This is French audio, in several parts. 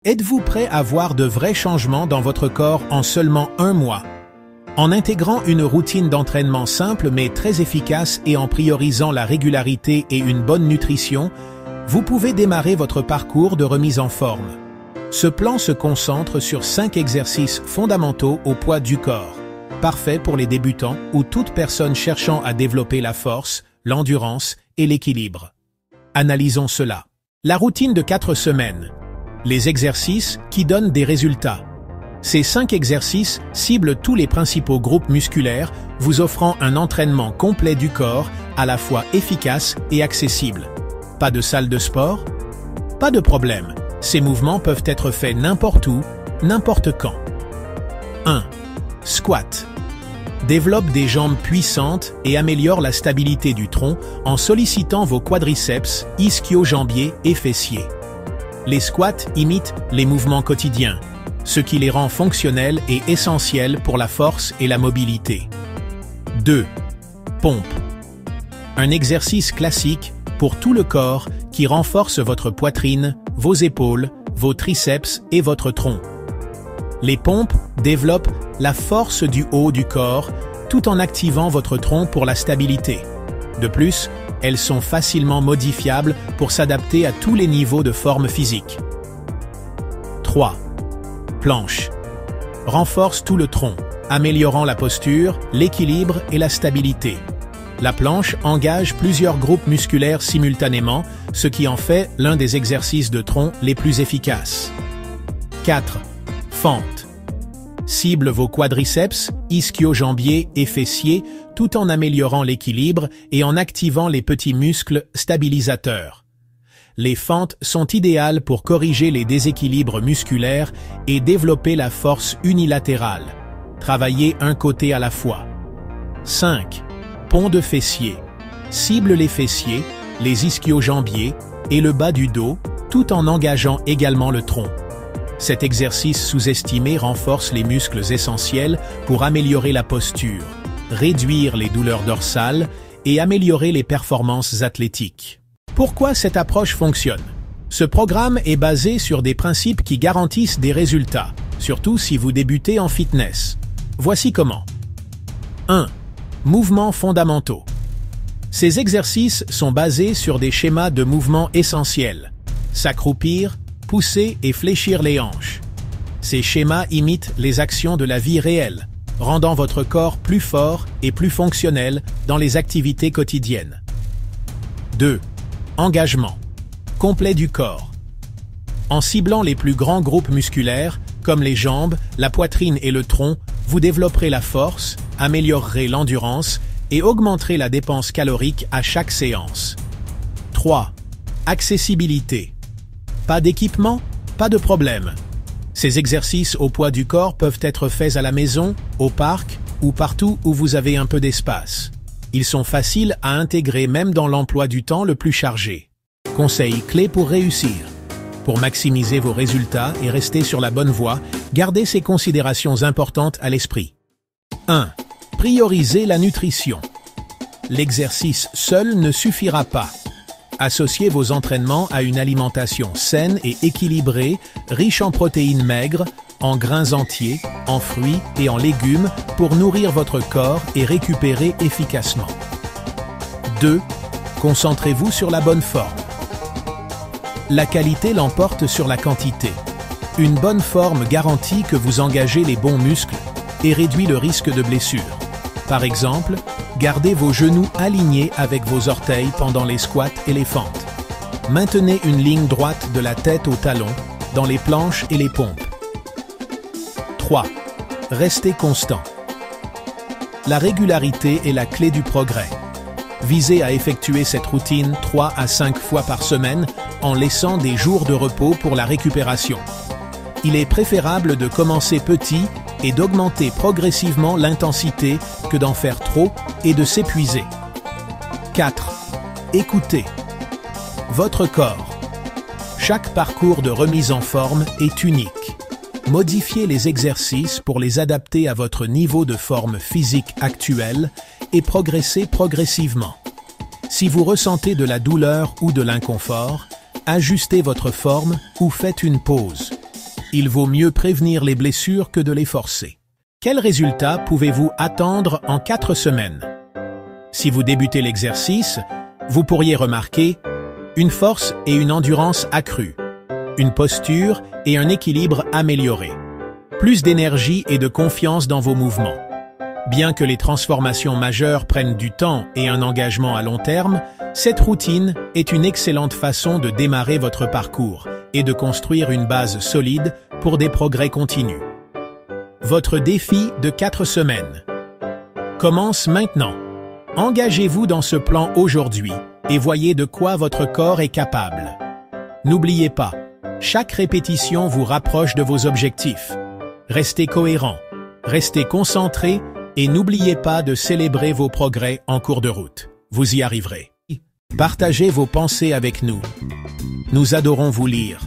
Êtes-vous prêt à voir de vrais changements dans votre corps en seulement un mois? En intégrant une routine d'entraînement simple mais très efficace et en priorisant la régularité et une bonne nutrition, vous pouvez démarrer votre parcours de remise en forme. Ce plan se concentre sur 5 exercices fondamentaux au poids du corps, parfaits pour les débutants ou toute personne cherchant à développer la force, l'endurance et l'équilibre. Analysons cela. La routine de 4 semaines. Les exercices qui donnent des résultats. Ces 5 exercices ciblent tous les principaux groupes musculaires, vous offrant un entraînement complet du corps, à la fois efficace et accessible. Pas de salle de sport? Pas de problème, ces mouvements peuvent être faits n'importe où, n'importe quand. 1. Squat. Développe des jambes puissantes et améliore la stabilité du tronc en sollicitant vos quadriceps, ischio-jambiers et fessiers. Les squats imitent les mouvements quotidiens, ce qui les rend fonctionnels et essentiels pour la force et la mobilité. 2. Pompe. Un exercice classique pour tout le corps qui renforce votre poitrine, vos épaules, vos triceps et votre tronc. Les pompes développent la force du haut du corps tout en activant votre tronc pour la stabilité. De plus, elles sont facilement modifiables pour s'adapter à tous les niveaux de forme physique. 3. Planche. Renforce tout le tronc, améliorant la posture, l'équilibre et la stabilité. La planche engage plusieurs groupes musculaires simultanément, ce qui en fait l'un des exercices de tronc les plus efficaces. 4. Fente. Cible vos quadriceps, ischio-jambiers et fessiers tout en améliorant l'équilibre et en activant les petits muscles stabilisateurs. Les fentes sont idéales pour corriger les déséquilibres musculaires et développer la force unilatérale. Travaillez un côté à la fois. 5. Pont de fessiers. Cible les fessiers, les ischio-jambiers et le bas du dos tout en engageant également le tronc. Cet exercice sous-estimé renforce les muscles essentiels pour améliorer la posture, réduire les douleurs dorsales et améliorer les performances athlétiques. Pourquoi cette approche fonctionne? Ce programme est basé sur des principes qui garantissent des résultats, surtout si vous débutez en fitness. Voici comment. 1. Mouvements fondamentaux. Ces exercices sont basés sur des schémas de mouvements essentiels. S'accroupir, pousser et fléchir les hanches. Ces schémas imitent les actions de la vie réelle, rendant votre corps plus fort et plus fonctionnel dans les activités quotidiennes. 2. Engagement. Complet du corps. En ciblant les plus grands groupes musculaires, comme les jambes, la poitrine et le tronc, vous développerez la force, améliorerez l'endurance et augmenterez la dépense calorique à chaque séance. 3. Accessibilité. Pas d'équipement? Pas de problème. Ces exercices au poids du corps peuvent être faits à la maison, au parc ou partout où vous avez un peu d'espace. Ils sont faciles à intégrer même dans l'emploi du temps le plus chargé. Conseil clé pour réussir. Pour maximiser vos résultats et rester sur la bonne voie, gardez ces considérations importantes à l'esprit. 1. Priorisez la nutrition. L'exercice seul ne suffira pas. Associez vos entraînements à une alimentation saine et équilibrée, riche en protéines maigres, en grains entiers, en fruits et en légumes pour nourrir votre corps et récupérer efficacement. 2. Concentrez-vous sur la bonne forme. La qualité l'emporte sur la quantité. Une bonne forme garantit que vous engagez les bons muscles et réduit le risque de blessure. Par exemple, gardez vos genoux alignés avec vos orteils pendant les squats et les fentes. Maintenez une ligne droite de la tête au talon dans les planches et les pompes. 3. Restez constant. La régularité est la clé du progrès. Visez à effectuer cette routine 3 à 5 fois par semaine en laissant des jours de repos pour la récupération. Il est préférable de commencer petit et d'augmenter progressivement l'intensité que d'en faire trop et de s'épuiser. 4. Écoutez. Votre corps. Chaque parcours de remise en forme est unique. Modifiez les exercices pour les adapter à votre niveau de forme physique actuel et progressez progressivement. Si vous ressentez de la douleur ou de l'inconfort, ajustez votre forme ou faites une pause. Il vaut mieux prévenir les blessures que de les forcer. Quels résultats pouvez-vous attendre en 4 semaines? Si vous débutez l'exercice, vous pourriez remarquer une force et une endurance accrues, une posture et un équilibre améliorés, plus d'énergie et de confiance dans vos mouvements. Bien que les transformations majeures prennent du temps et un engagement à long terme, cette routine est une excellente façon de démarrer votre parcours et de construire une base solide pour des progrès continus. Votre défi de 4 semaines commence maintenant. Engagez-vous dans ce plan aujourd'hui et voyez de quoi votre corps est capable. N'oubliez pas, chaque répétition vous rapproche de vos objectifs. Restez cohérent, restez concentré et n'oubliez pas de célébrer vos progrès en cours de route. Vous y arriverez. Partagez vos pensées avec nous. Nous adorons vous lire.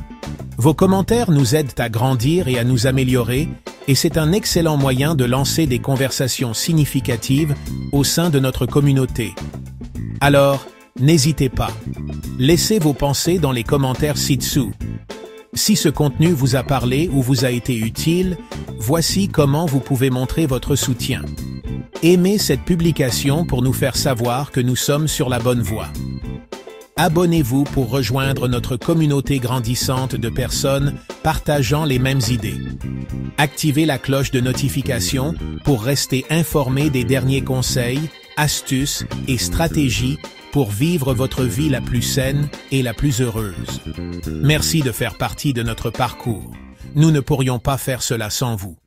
Vos commentaires nous aident à grandir et à nous améliorer, et c'est un excellent moyen de lancer des conversations significatives au sein de notre communauté. Alors, n'hésitez pas. Laissez vos pensées dans les commentaires ci-dessous. Si ce contenu vous a parlé ou vous a été utile, voici comment vous pouvez montrer votre soutien. Aimez cette publication pour nous faire savoir que nous sommes sur la bonne voie. Abonnez-vous pour rejoindre notre communauté grandissante de personnes partageant les mêmes idées. Activez la cloche de notification pour rester informé des derniers conseils, astuces et stratégies pour vivre votre vie la plus saine et la plus heureuse. Merci de faire partie de notre parcours. Nous ne pourrions pas faire cela sans vous.